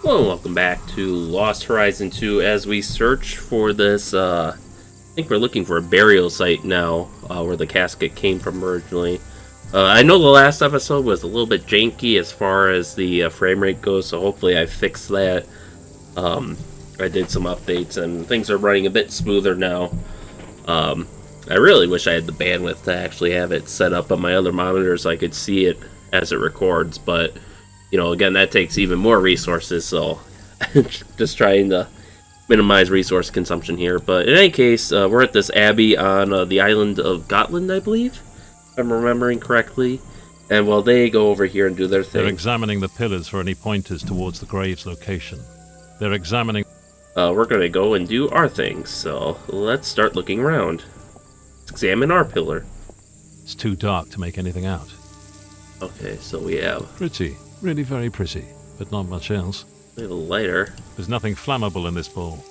Hello and welcome back to Lost Horizon 2 as we search for this, I think we're looking for a burial site now, where the casket came from originally. I know the last episode was a little bit janky as far as the frame rate goes, so hopefully I fixed that. I did some updates and things are running a bit smoother now. I really wish I had the bandwidth to actually have it set up on my other monitor so I could see it as it records, but you know, again, that takes even more resources, so just trying to minimize resource consumption here. But in any case, we're at this Abbey on the island of Gotland, I believe, if I'm remembering correctly. And while they go over here and do their thing... They're examining the pillars for any pointers towards the grave's location. They're examining... we're going to go and do our thing, so let's start looking around. Let's examine our pillar. It's too dark to make anything out. Okay, so we have... Pretty. Really very pretty, but not much else. We have a lighter. There's nothing flammable in this bowl.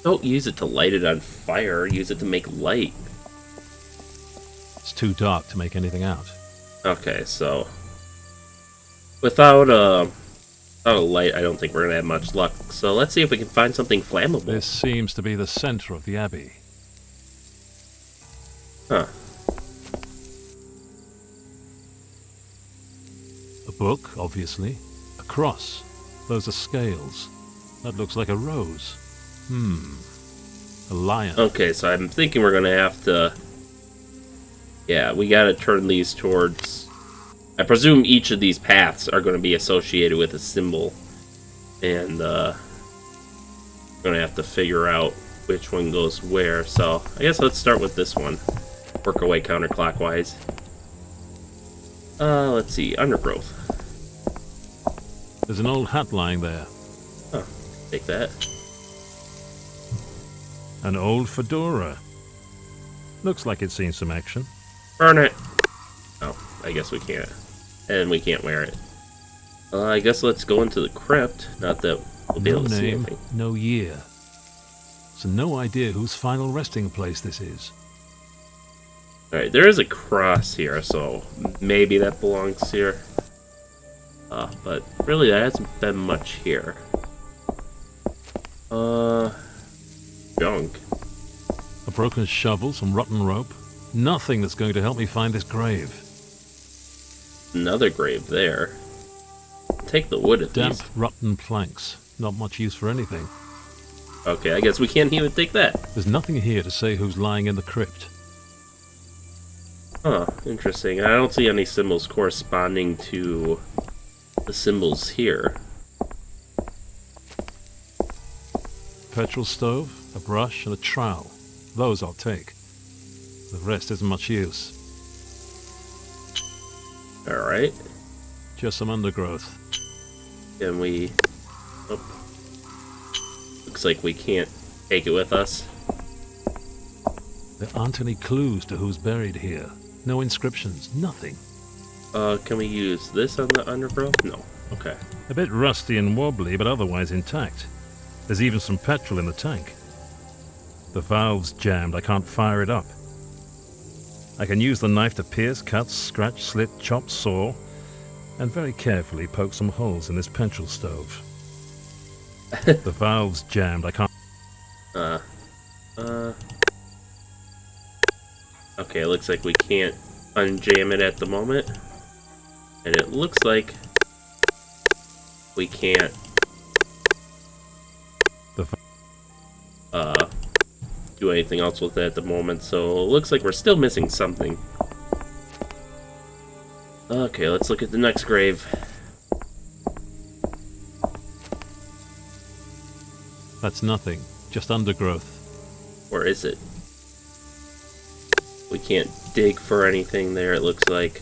Don't use it to light it on fire. Use it to make light. It's too dark to make anything out. Okay, so... Without a light, I don't think we're going to have much luck. So let's see if we can find something flammable. This seems to be the center of the Abbey. Huh. A book, obviously. A cross. Those are scales. That looks like a rose. A lion. Okay, so I'm thinking we're going to have to... Yeah, we got to turn these towards... I presume each of these paths are going to be associated with a symbol. And, we're going to have to figure out which one goes where. So, I guess let's start with this one. Work our way counterclockwise. Let's see. Undergrowth. There's an old hat lying there. Oh, take that. An old fedora. Looks like it's seen some action. Burn it! Oh, I guess we can't. And we can't wear it. I guess let's go into the crypt. Not that we'll be able to see anything. No year. So no idea whose final resting place this is. Alright, there is a cross here, so maybe that belongs here. But really, there hasn't been much here. Junk. A broken shovel, some rotten rope. Nothing that's going to help me find this grave. Another grave there. Take the wood at Damp, least. rotten planks. Not much use for anything. Okay, I guess we can't even take that. There's nothing here to say who's lying in the crypt. Huh, interesting. I don't see any symbols corresponding to the symbols here. Petrol stove, a brush, and a trowel. Those I'll take. The rest isn't much use. Alright. Just some undergrowth. Can we... Oh. Looks like we can't take it with us. There aren't any clues to who's buried here. No inscriptions, nothing. Can we use this on the undergrowth? No. Okay. A bit rusty and wobbly, but otherwise intact. There's even some petrol in the tank. The valve's jammed, I can't fire it up. I can use the knife to pierce, cut, scratch, slit, chop, saw, and very carefully poke some holes in this petrol stove. The valve's jammed, I can't... Okay, it looks like we can't unjam it at the moment. And it looks like we can't do anything else with it at the moment, so it looks like we're still missing something. Okay, let's look at the next grave. That's nothing, just undergrowth. Or is it? We can't dig for anything there, it looks like.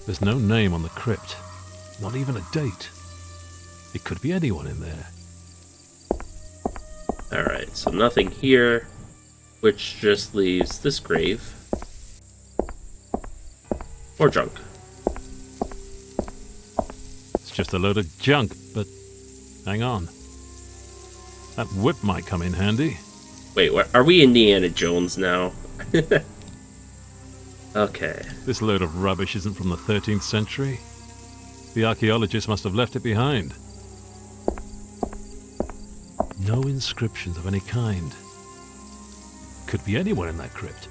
There's no name on the crypt, not even a date. It could be anyone in there. Alright, so nothing here, which just leaves this grave. Or junk. It's just a load of junk, but hang on. That whip might come in handy. Wait, are we Indiana Jones now? Okay. This load of rubbish isn't from the 13th century. The archaeologist must have left it behind. No inscriptions of any kind. Could be anyone in that crypt.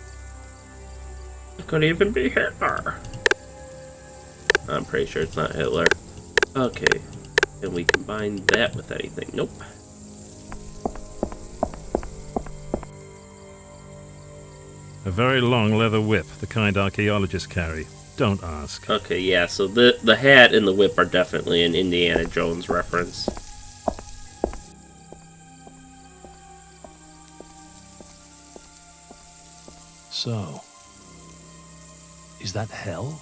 It could even be Hitler. I'm pretty sure it's not Hitler. Okay. Can we combine that with anything? Nope. A very long leather whip, the kind archaeologists carry. Don't ask. Okay, yeah, so the hat and the whip are definitely an Indiana Jones reference. So, is that hell?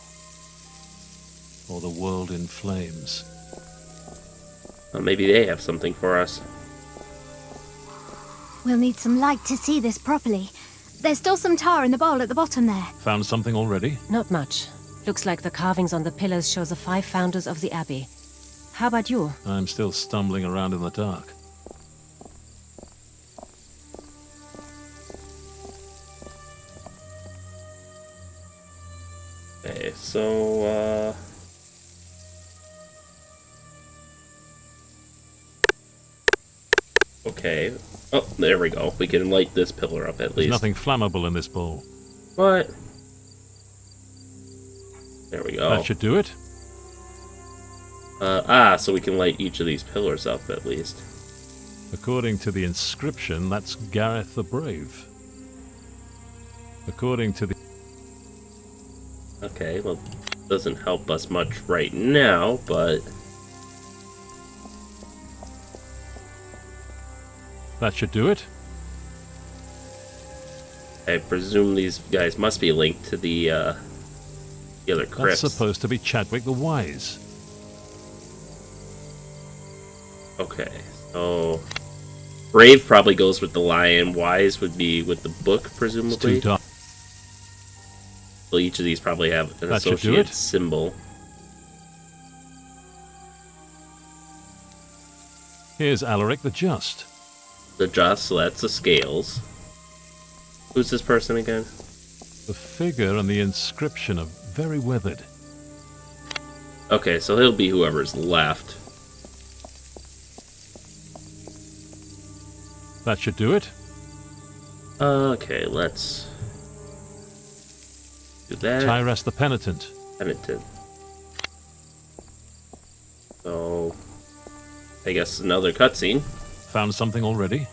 Or the world in flames? Well, maybe they have something for us. We'll need some light to see this properly. There's still some tar in the bowl at the bottom there. Found something already? Not much. Looks like the carvings on the pillars show the 5 founders of the Abbey. How about you? I'm still stumbling around in the dark. Okay, so, okay. Oh, there we go. We can light this pillar up at There's least. nothing flammable in this bowl. What? There we go. That should do it. So we can light each of these pillars up at least. According to the inscription, that's Gareth the Brave. According to the... Okay, well, doesn't help us much right now, but... That should do it. I presume these guys must be linked to the other crypts. That's supposed to be Chadwick the Wise. Okay, so... Brave probably goes with the lion, Wise would be with the book, It's presumably. too dark. So each of these probably have an That should do associated it. symbol. Here's Alaric the Just. The just, so that's the scales. Who's this person again? The figure and the inscription are very weathered. Okay, so he'll be whoever's left. That should do it. Okay, let's do that. Tyrus the Penitent. Penitent. So, I guess another cutscene. Found something already?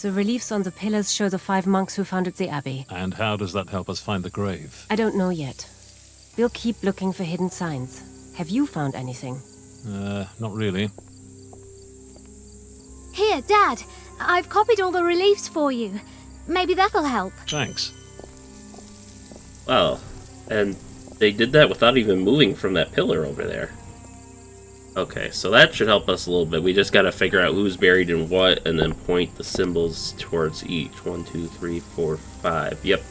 The reliefs on the pillars show the 5 monks who founded the Abbey. And how does that help us find the grave? I don't know yet. We'll keep looking for hidden signs. Have you found anything? Not really. Here, Dad. I've copied all the reliefs for you. Maybe that'll help. Thanks. Wow, and they did that without even moving from that pillar over there. Okay, so that should help us a little bit. We just gotta figure out who's buried in what, and then point the symbols towards each. 1, 2, 3, 4, 5. Yep.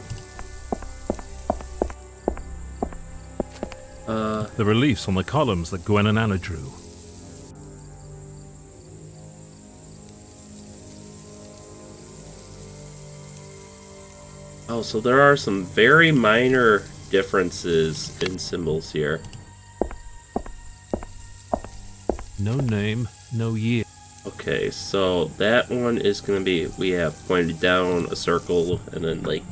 The reliefs on the columns that Gwen and Anna drew. Oh, so there are some very minor differences in symbols here. No name, no year. Okay, so that one is gonna be, we have pointed down a circle and then like...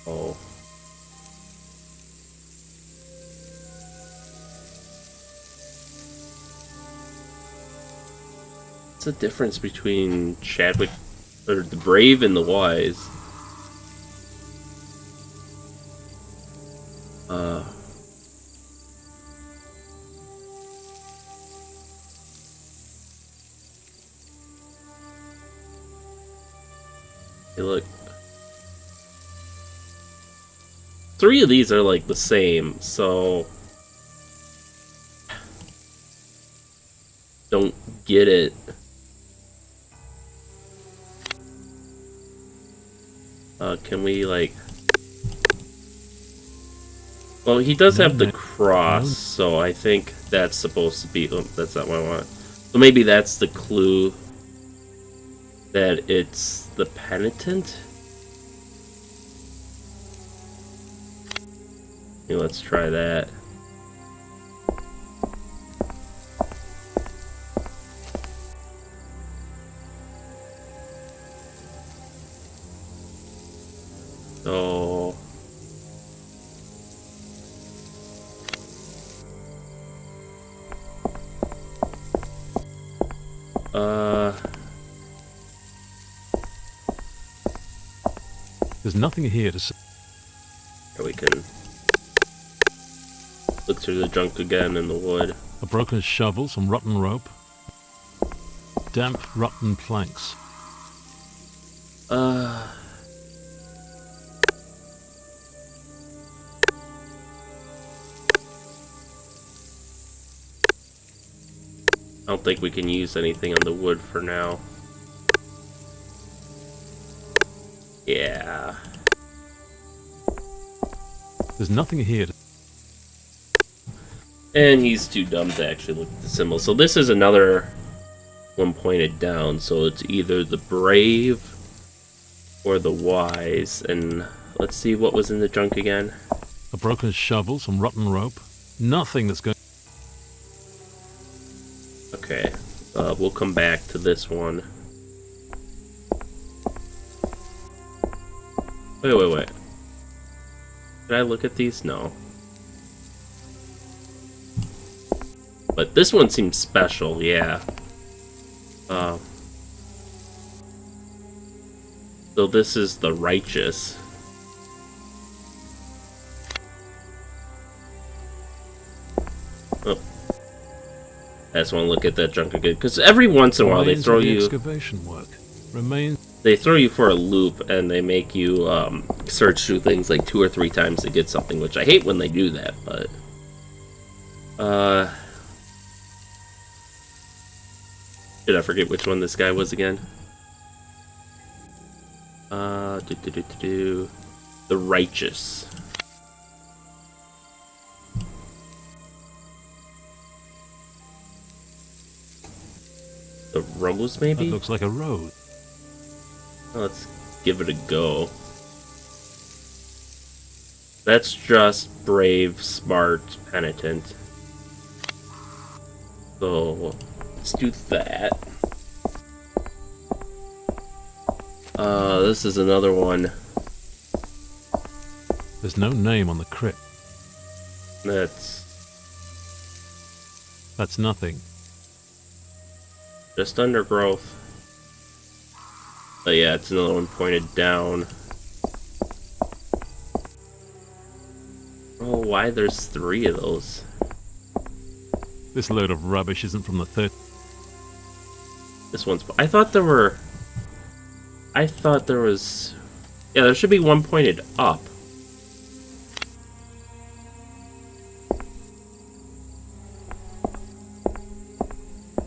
Oh. What's the difference between Chadwick, or the Brave and the Wise? Hey, look. 3 of these are like the same, so... Don't get it. Can we, like... Well, he does have the cross, so I think that's supposed to be... Oh, that's not what I want. So maybe that's the clue that it's the penitent? Yeah, let's try that. So There's nothing here to... we can look through the junk again in the wood. A broken shovel, some rotten rope. Damp, rotten planks. I don't think we can use anything on the wood for now. Yeah. There's nothing here to... And he's too dumb to actually look at the symbol. So this is another one pointed down. So it's either the brave or the wise. And let's see what was in the junk again. A broken shovel, some rotten rope. Nothing that's going... Okay. We'll come back to this one. Wait. Did I look at these? No. But this one seems special, yeah. So this is the righteous. Oh. I just want to look at that junk again, because every once in a while they throw you... excavation work. Remains... They throw you for a loop, and they make you search through things like 2 or 3 times to get something, which I hate when they do that, but... Did I forget which one this guy was again? The righteous. The rose, maybe? That looks like a road. Let's give it a go. That's just brave, smart, penitent. So, let's do that. This is another one. There's no name on the crypt. That's nothing. just undergrowth. But yeah, it's another one pointed down. Oh, why there's 3 of those? This load of rubbish isn't from the third. This one's... I thought there was... Yeah, there should be one pointed up.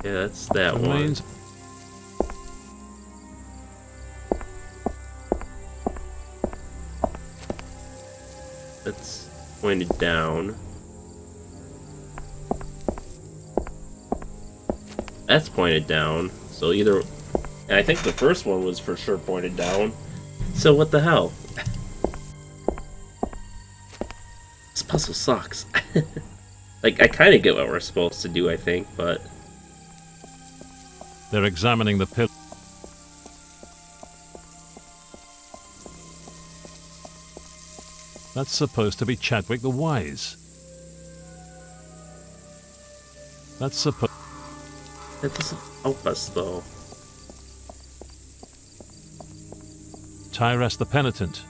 Yeah, that's that one. That's pointed down. That's pointed down. So either... And I think the first one was for sure pointed down. So what the hell? This puzzle sucks. Like, I kind of get what we're supposed to do, I think, but... They're examining the pillar. That's supposed to be Chadwick the Wise. That's supposed... That doesn't help us, though. Tyrus the Penitent.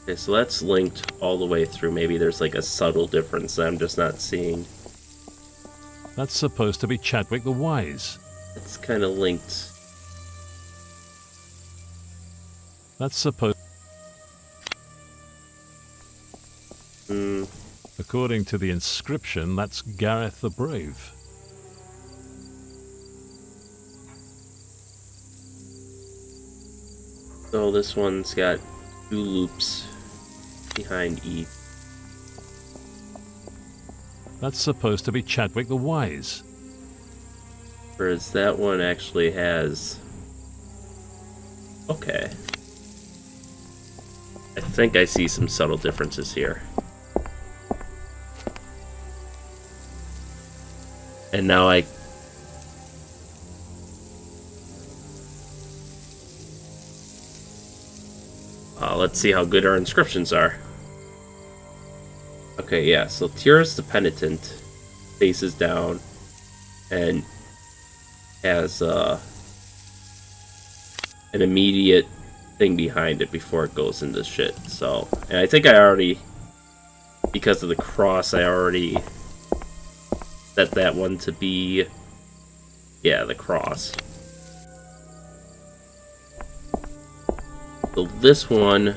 Okay, so that's linked all the way through. Maybe there's like a subtle difference that I'm just not seeing. That's supposed to be Chadwick the Wise. It's kind of linked. That's supposed... According to the inscription, that's Gareth the Brave. So this one's got 2 loops behind each. That's supposed to be Chadwick the Wise. Whereas that one actually has... Okay. I think I see some subtle differences here. And now let's see how good our inscriptions are. Okay, yeah, so Tyrus the Penitent faces down and has an immediate thing behind it before it goes into shit. So, and I think I already, because of the cross, I already set that one to be, yeah, the cross. So this one,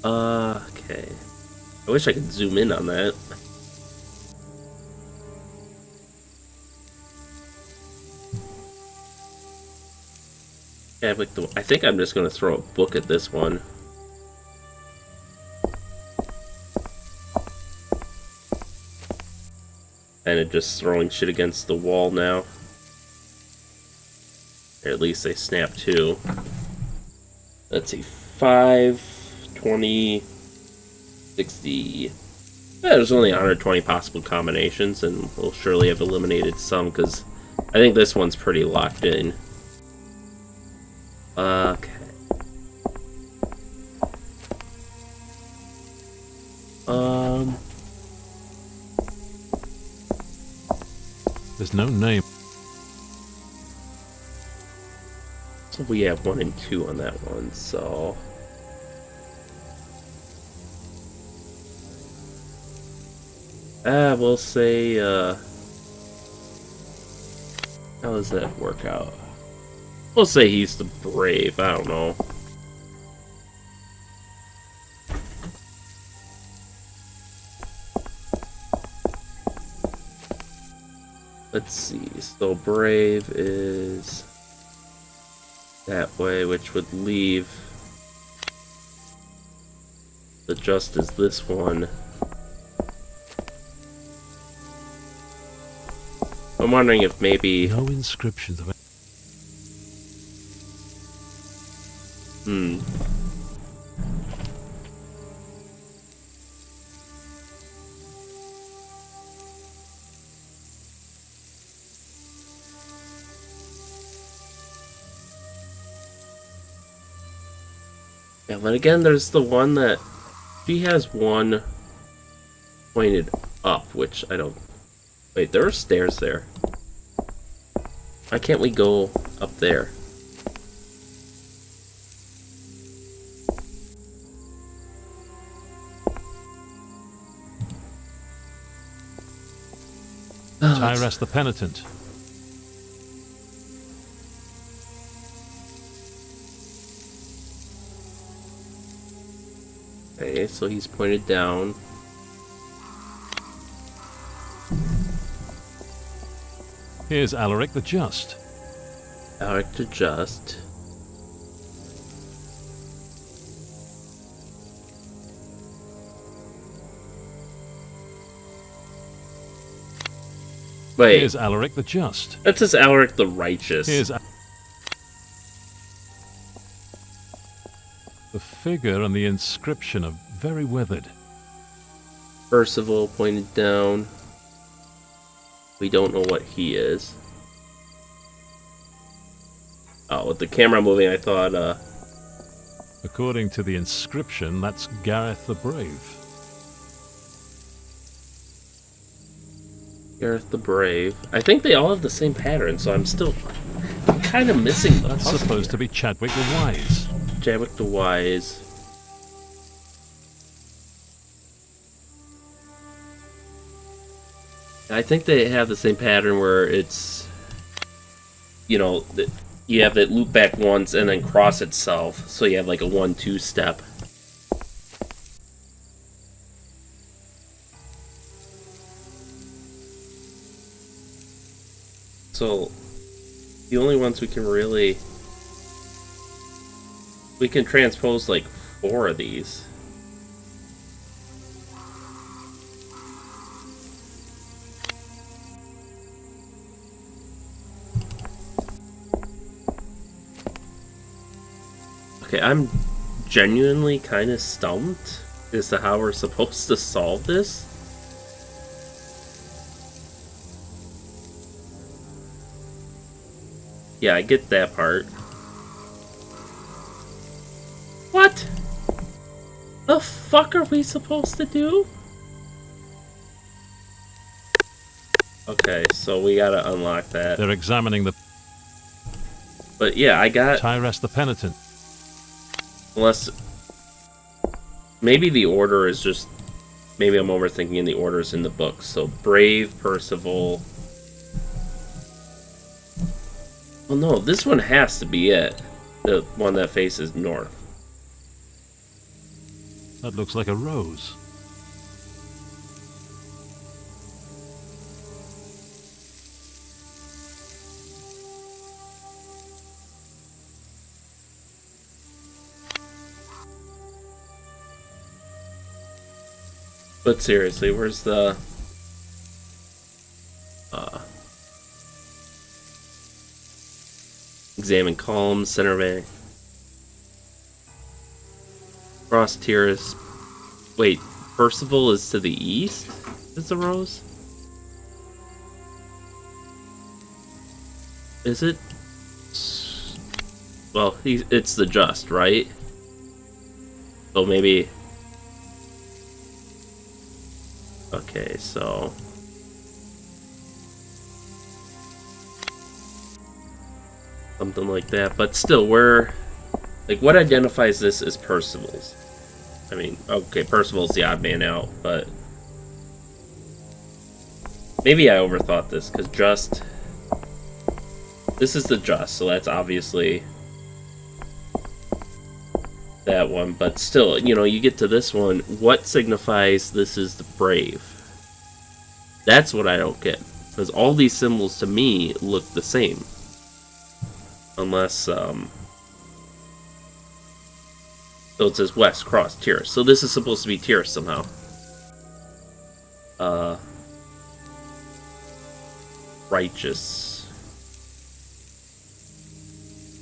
okay. I wish I could zoom in on that. Yeah, like I think I'm just gonna throw a book at this one. And it just throwing shit against the wall now. Or at least they snap too. Let's see, 5, 20, 60. Yeah, there's only 120 possible combinations, and we'll surely have eliminated some because I think this one's pretty locked in. Okay. There's no name. So we have 1 and 2 on that one, so we'll say how does that work out? We'll say he's the brave, I don't know. Let's see, so brave is that way, which would leave the just as this one. I'm wondering if maybe No inscriptions of it. Yeah, but again, there's the one that she has one pointed up, which I don't. Wait, there are stairs there. Why can't we go up there? Tyrus the Penitent. Okay, so he's pointed down. Here's Alaric the Just. Alaric the Just. Wait, Here's Alaric the Just. that says Alaric the Righteous. The figure and the inscription are very weathered. Percival pointed down. We don't know what he is. Oh, with the camera moving, I thought, According to the inscription, that's Gareth the Brave. Gareth the Brave. I think they all have the same pattern, so I'm still kind of missing the That's puzzle supposed to be Chadwick the Wise. Chadwick the Wise. I think they have the same pattern where it's, you know, you have it loop back once and then cross itself, so you have like a 1-2 step. So the only ones we can transpose like 4 of these. Okay, I'm genuinely kind of stumped as to how we're supposed to solve this. Yeah, I get that part. What the fuck are we supposed to do? Okay, so we gotta unlock that. They're examining the But yeah, I got... Tyrus the Penitent. Unless... Maybe the order is just... Maybe I'm overthinking the orders in the book. So, Brave, Percival... Well, no, this one has to be it. The one that faces north. That looks like a rose. But seriously, where's the... Examine columns, center bank. Cross tiers. Wait, Percival is to the east? Is the rose? Is it? Well, it's the just, right? So maybe... Okay, so... Something like that, but still, where... Like, what identifies this as Percival's? I mean, okay, Percival's the odd man out, but... Maybe I overthought this, because just... This is the just, so that's obviously... that one, but still, you know, you get to this one, what signifies this is the brave? That's what I don't get, because all these symbols to me look the same. Unless, so it says west, cross, Tyrus. So this is supposed to be Tyrus somehow. Righteous.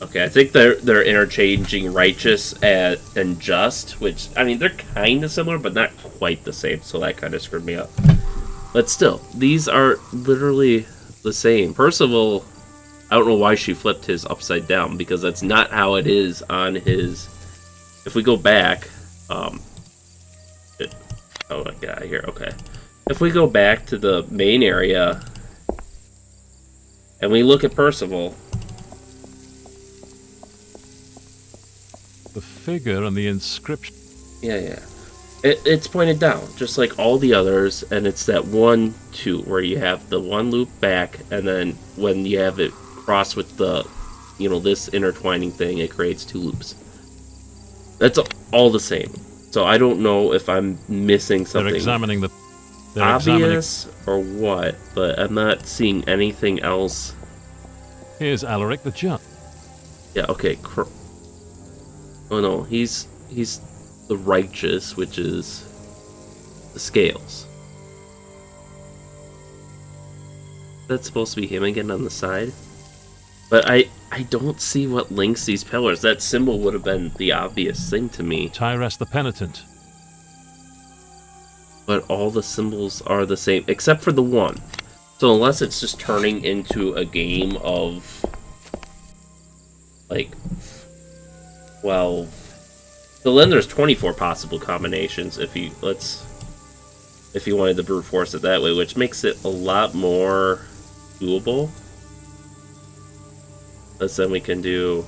Okay, I think they're interchanging righteous and just, which, I mean, they're kind of similar, but not quite the same, so that kind of screwed me up. But still, these are literally the same. Percival, I don't know why she flipped his upside down, because that's not how it is on his... If we go back... oh, I got here, okay. If we go back to the main area, and we look at Percival... The figure and the inscription. Yeah. It's pointed down, just like all the others, and it's that 1, 2, where you have the one loop back, and then when you have it crossed with the, you know, this intertwining thing, it creates 2 loops. That's all the same. So I don't know if I'm missing something. They're examining the... obvious or what, but I'm not seeing anything else. Here's Alaric the Just. Yeah, okay. Oh no, he's the righteous, which is the scales. That's supposed to be him again on the side. But I don't see what links these pillars. That symbol would have been the obvious thing to me. Tyrus the Penitent. But all the symbols are the same, except for the one. So unless it's just turning into a game of... like... 12. So then there's 24 possible combinations if you wanted to brute force it that way, which makes it a lot more doable. But then we can do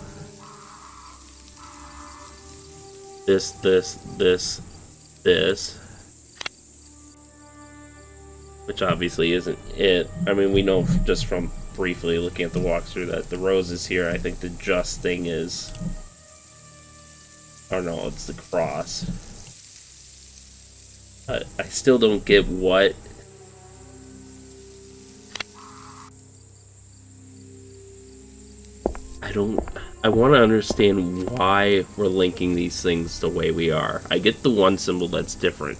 this, which obviously isn't it. I mean, we know just from briefly looking at the walkthrough that the rose is here. I think the just thing is... Oh no, it's the cross. I still don't get what... I want to understand why we're linking these things the way we are. I get the one symbol that's different,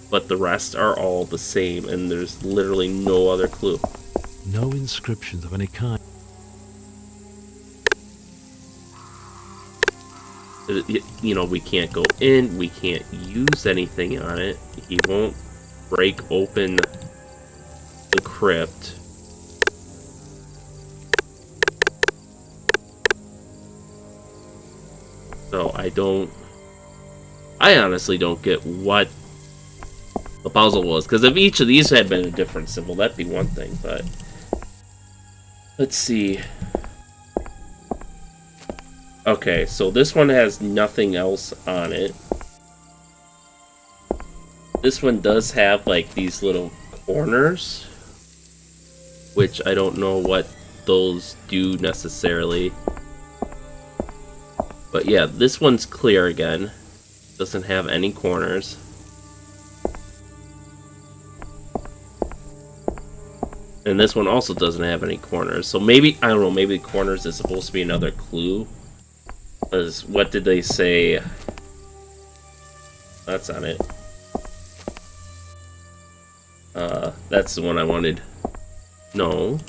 but the rest are all the same, and there's literally no other clue. No inscriptions of any kind. You know, we can't go in, we can't use anything on it. He won't break open the crypt. So I honestly don't get what the puzzle was, because if each of these had been a different symbol, that'd be one thing, but let's see. Okay, so this one has nothing else on it. This one does have like these little corners, which I don't know what those do necessarily. But yeah, this one's clear again. Doesn't have any corners. And this one also doesn't have any corners. So maybe, I don't know, maybe corners is supposed to be another clue. Because what did they say? That's on it. That's the one I wanted. No.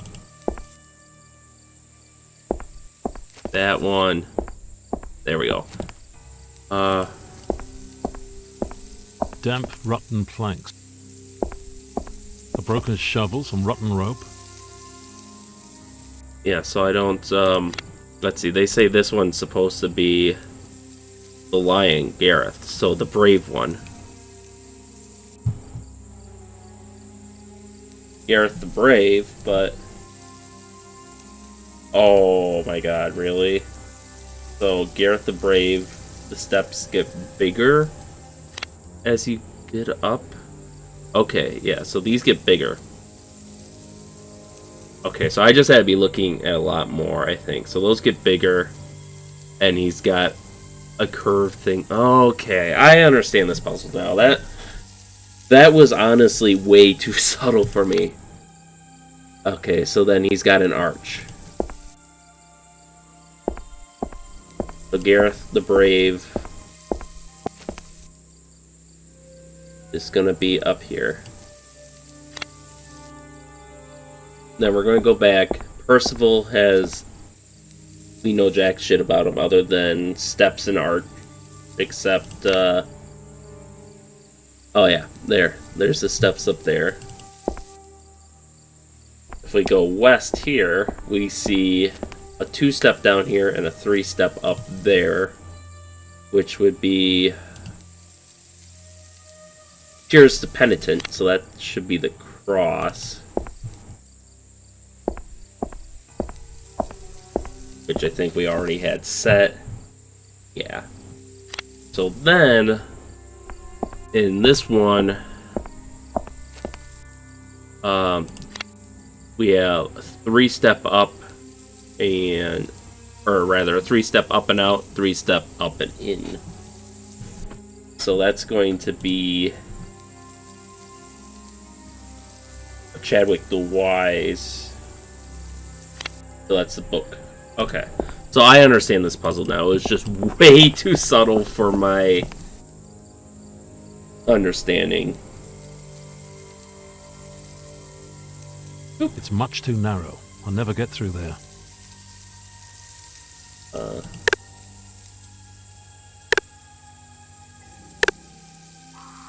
That one. There we go. Damp, rotten planks. A broken shovel, some rotten rope. Yeah, so I don't, let's see, they say this one's supposed to be the lion, Gareth, so the brave one. Gareth the Brave, but... Oh my god, really? So, Gareth the Brave, the steps get bigger as you get up? Okay, yeah, so these get bigger. Okay, so I just had to be looking at a lot more, I think. So those get bigger, and he's got a curved thing. Okay, I understand this puzzle now. That was honestly way too subtle for me. Okay, so then he's got an arch. So Gareth the Brave is gonna be up here. Then we're gonna go back. Percival we know jack shit about him other than steps and arch, except oh yeah, there's the steps up there. If we go west here, we see a 2-step down here and a 3-step up there, which would be Cheers to Penitent, so that should be the cross. Which I think we already had set. Yeah. So then, in this one, we have a 3-step up and, or rather, a 3-step up and out, 3-step up and in. So that's going to be Chadwick the Wise. So that's the book. Okay. So I understand this puzzle now. It was just way too subtle for my understanding. It's much too narrow. I'll never get through there.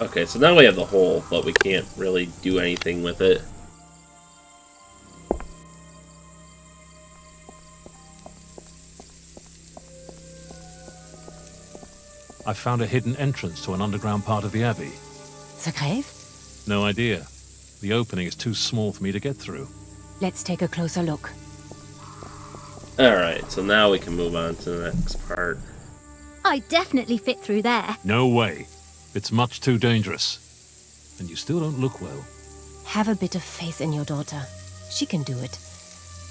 Okay, so now we have the hole, but we can't really do anything with it. I found a hidden entrance to an underground part of the Abbey. The grave? No idea. The opening is too small for me to get through. Let's take a closer look. Alright, so now we can move on to the next part. I definitely fit through there. No way. It's much too dangerous. And you still don't look well. Have a bit of faith in your daughter. She can do it.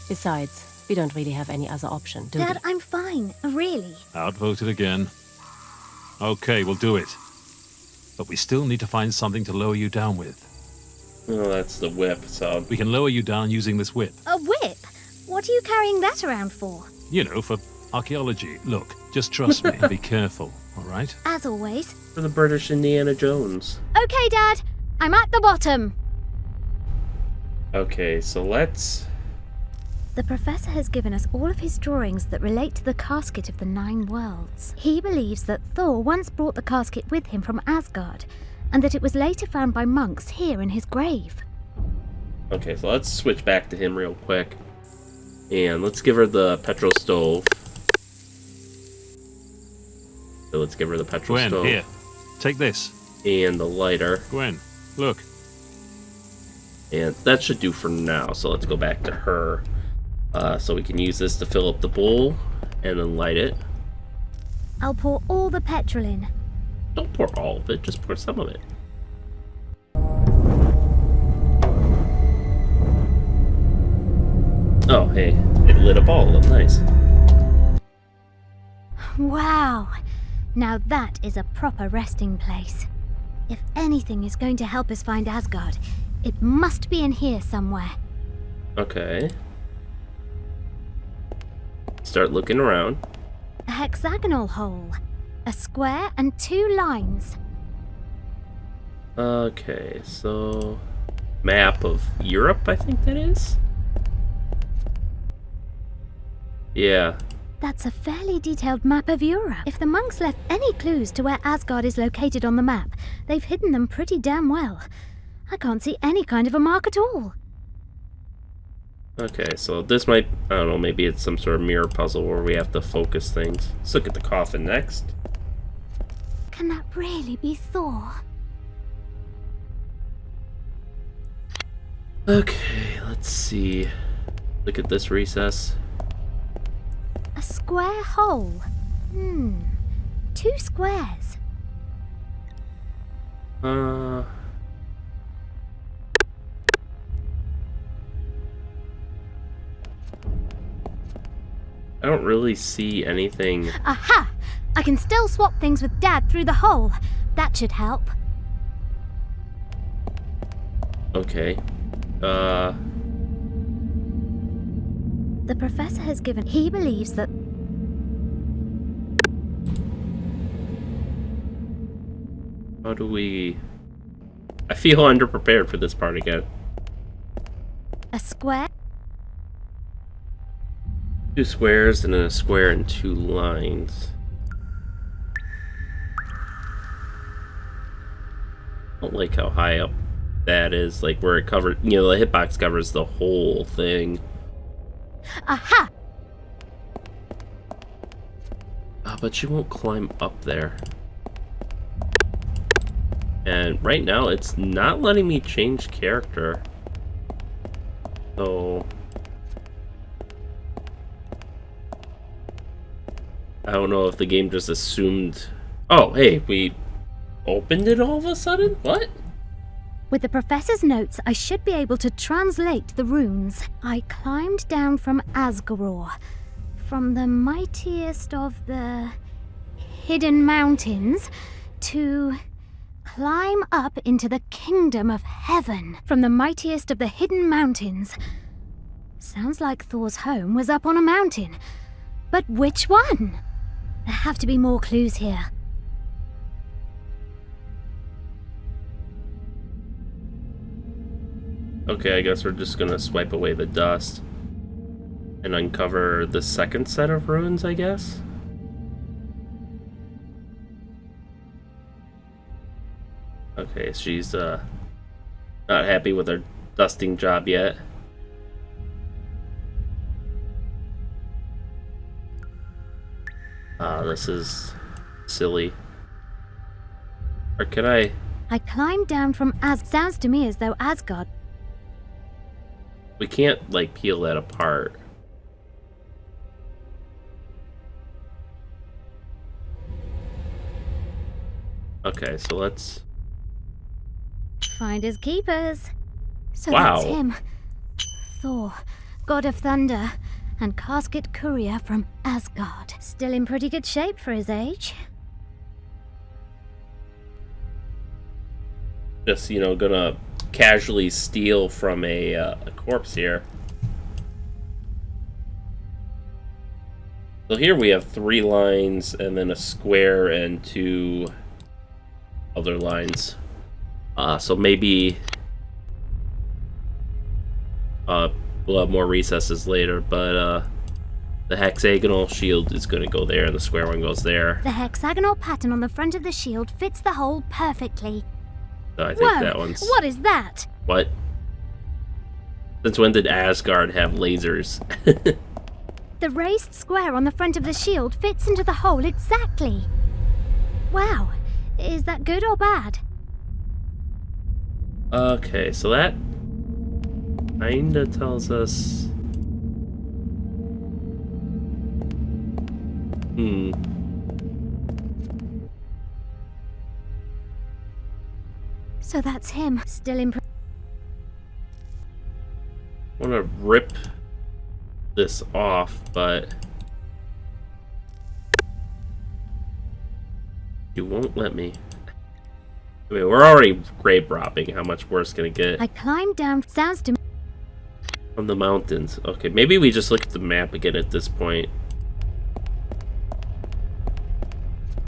Besides, we don't really have any other option, do Dad, we? I'm fine. Really. Outvoted again. Okay, we'll do it. But we still need to find something to lower you down with. Oh, that's the whip, so... We can lower you down using this whip. A whip? What are you carrying that around for? You know, for archaeology. Look, just trust me and be careful, all right? As always. For the British Indiana Jones. Okay, Dad. I'm at the bottom. Okay, so let's The professor has given us all of his drawings that relate to the Casket of the Nine Worlds. He believes that Thor once brought the casket with him from Asgard, and that it was later found by monks here in his grave. Okay, so let's switch back to him real quick. And let's give her the petrol stove. So let's give her the petrol Gwen, stove. here. Take this. And the lighter. Gwen, look. And that should do for now. So let's go back to her. So we can use this to fill up the bowl and then light it. I'll pour all the petrol in. Don't pour all of it, just pour some of it. Oh, hey, it lit up all of them. Nice. Wow! Now that is a proper resting place. If anything is going to help us find Asgard, it must be in here somewhere. Okay. Start looking around. A hexagonal hole. A square and 2 lines. Okay, so... Map of Europe, I think that is? Yeah. That's a fairly detailed map of Europe. If the monks left any clues to where Asgard is located on the map, they've hidden them pretty damn well. I can't see any kind of a mark at all. Okay, so this might... I don't know, maybe it's some sort of mirror puzzle where we have to focus things. Let's look at the coffin next. Can that really be Thor? Okay, let's see. Look at this recess. A square hole. 2 squares. I don't really see anything. Aha! I can still swap things with Dad through the hole. That should help. Okay. The professor has given... He believes that... How do we... I feel underprepared for this part again. A square... 2 squares and then a square and 2 lines. I don't like how high up that is, like where it covered, you know, the hitbox covers the whole thing. Aha! But you won't climb up there. And right now it's not letting me change character. So... I don't know if the game just assumed... Oh, hey, we opened it all of a sudden? What? With the professor's notes, I should be able to translate the runes. I climbed down from Asgard, from the mightiest of the hidden mountains, to climb up into the kingdom of heaven. From the mightiest of the hidden mountains. Sounds like Thor's home was up on a mountain. But which one? There have to be more clues here. Okay, I guess we're just gonna swipe away the dust and uncover the second set of runes, I guess? Okay, she's not happy with her dusting job yet. This is silly. Or can I... I climbed down from Sounds to me as though Asgard... We can't, like, peel that apart. Okay, so let's... Finders keepers. So Wow. that's him. Thor, god of thunder, and Casket courier from Asgard. Still in pretty good shape for his age. Just, you know, gonna casually steal from a corpse here. So here we have 3 lines and then a square and 2 other lines. So maybe we'll have more recesses later, but the hexagonal shield is going to go there, and the square one goes there. The hexagonal pattern on the front of the shield fits the hole perfectly. So I think Whoa! that one's... What is that? What? Since when did Asgard have lasers? The raised square on the front of the shield fits into the hole exactly. Wow. Is that good or bad? Okay, so that kinda tells us... So that's him. Still in... I want to rip this off, but you won't let me. I mean, we're already grave robbing. How much worse can it get? I climbed down. Sounds to me. From the mountains. Okay, maybe we just look at the map again at this point.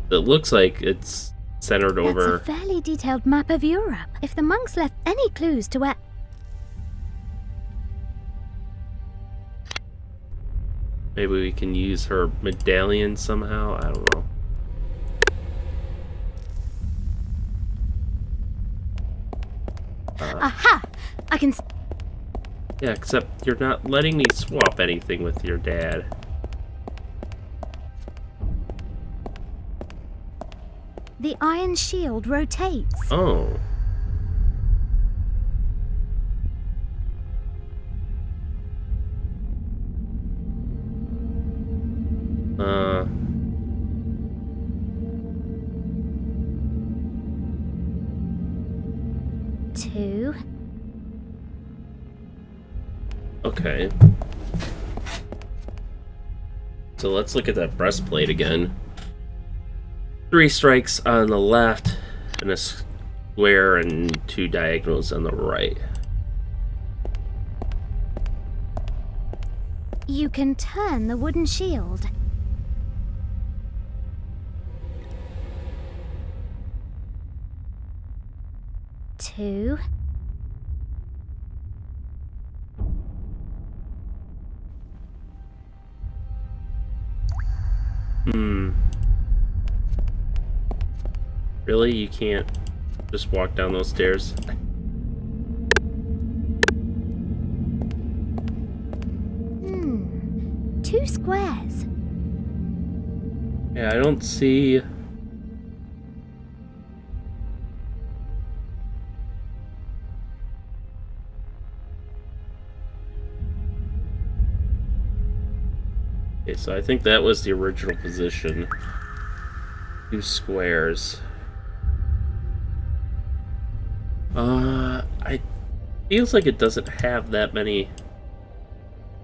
It looks like it's centered over... That's a fairly detailed map of Europe. If the monks left any clues to where... Maybe we can use her medallion somehow? I don't know. Aha! I can... Yeah, except you're not letting me swap anything with your dad. The iron shield rotates. Oh. Two. Okay. So let's look at that breastplate again. 3 strikes on the left, and a square and 2 diagonals on the right. You can turn the wooden shield. Two. Really? You can't just walk down those stairs? Two squares. Yeah, I don't see... Okay, so I think that was the original position. 2 squares. I feels like it doesn't have that many.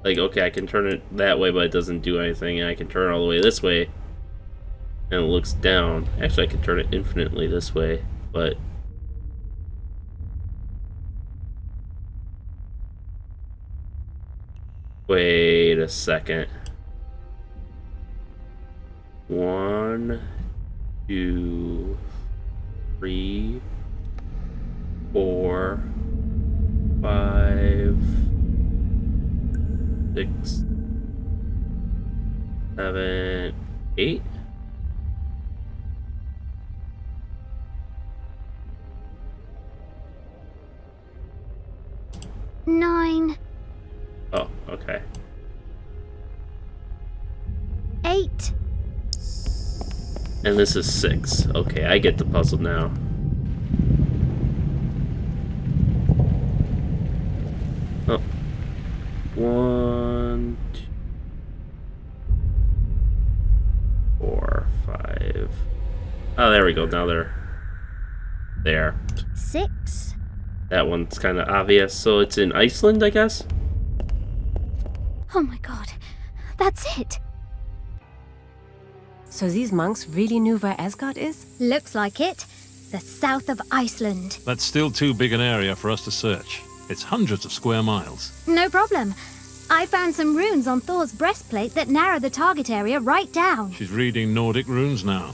Like, okay, I can turn it that way, but it doesn't do anything, and I can turn it all the way this way, and it looks down. Actually, I can turn it infinitely this way, but wait a second. 1, 2, 3, 4, 5, 6, 7, 8. Nine. Oh, okay. 8. And this is 6. Okay, I get the puzzle now. Oh. 1, 2, 4, 5. Oh, there we go. Now they're there. 6. That one's kind of obvious. So it's in Iceland, I guess? Oh my god. That's it. So these monks really knew where Asgard is? Looks like it. The south of Iceland. That's still too big an area for us to search. It's hundreds of square miles. No problem. I found some runes on Thor's breastplate that narrow the target area right down. She's reading Nordic runes now.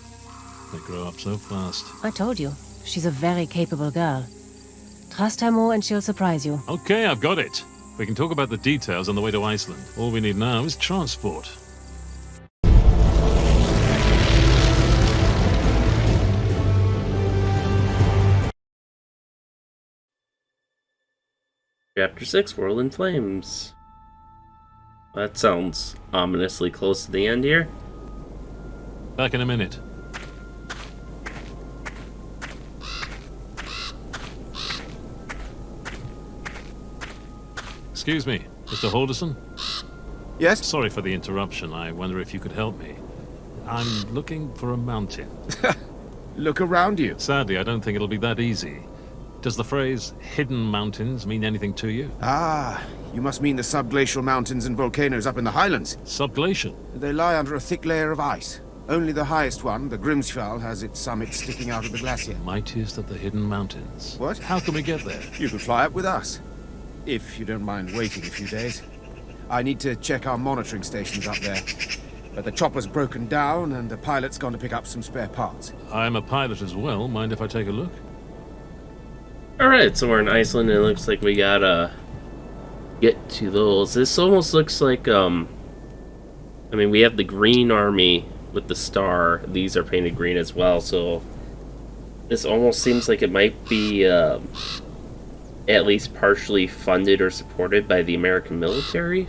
They grow up so fast. I told you, she's a very capable girl. Trust her more and she'll surprise you. Okay, I've got it. We can talk about the details on the way to Iceland. All we need now is transport. Chapter 6, World in Flames. That sounds ominously close to the end here. Back in a minute. Excuse me, Mr. Halderson? Yes? Sorry for the interruption. I wonder if you could help me. I'm looking for a mountain. Look around you. Sadly, I don't think it'll be that easy. Does the phrase hidden mountains mean anything to you? Ah, you must mean the subglacial mountains and volcanoes up in the highlands. Subglacial? They lie under a thick layer of ice. Only the highest one, the Grimsfjall, has its summit sticking out of the glacier. Mightiest of the hidden mountains. What? How can we get there? You can fly up with us, if you don't mind waiting a few days. I need to check our monitoring stations up there. But the chopper's broken down, and the pilot's gone to pick up some spare parts. I'm a pilot as well. Mind if I take a look? Alright, so we're in Iceland, and it looks like we gotta get to those. This almost looks like, I mean, we have the green army with the star. These are painted green as well, so this almost seems like it might be, at least partially funded or supported by the American military.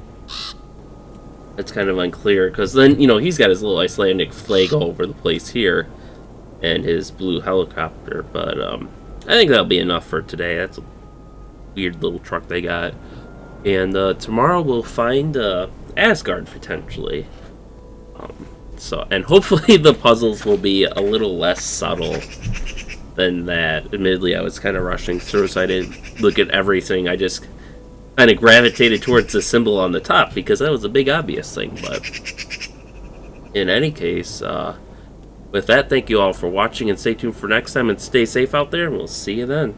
It's kind of unclear, because then, you know, he's got his little Icelandic flag all over the place here, and his blue helicopter, but, I think that'll be enough for today. That's a weird little truck they got. And tomorrow we'll find Asgard, potentially. And hopefully the puzzles will be a little less subtle than that. Admittedly, I was kind of rushing through, so I didn't look at everything. I just kind of gravitated towards the symbol on the top, because that was a big obvious thing. But in any case, with that, thank you all for watching, and stay tuned for next time, and stay safe out there, and we'll see you then.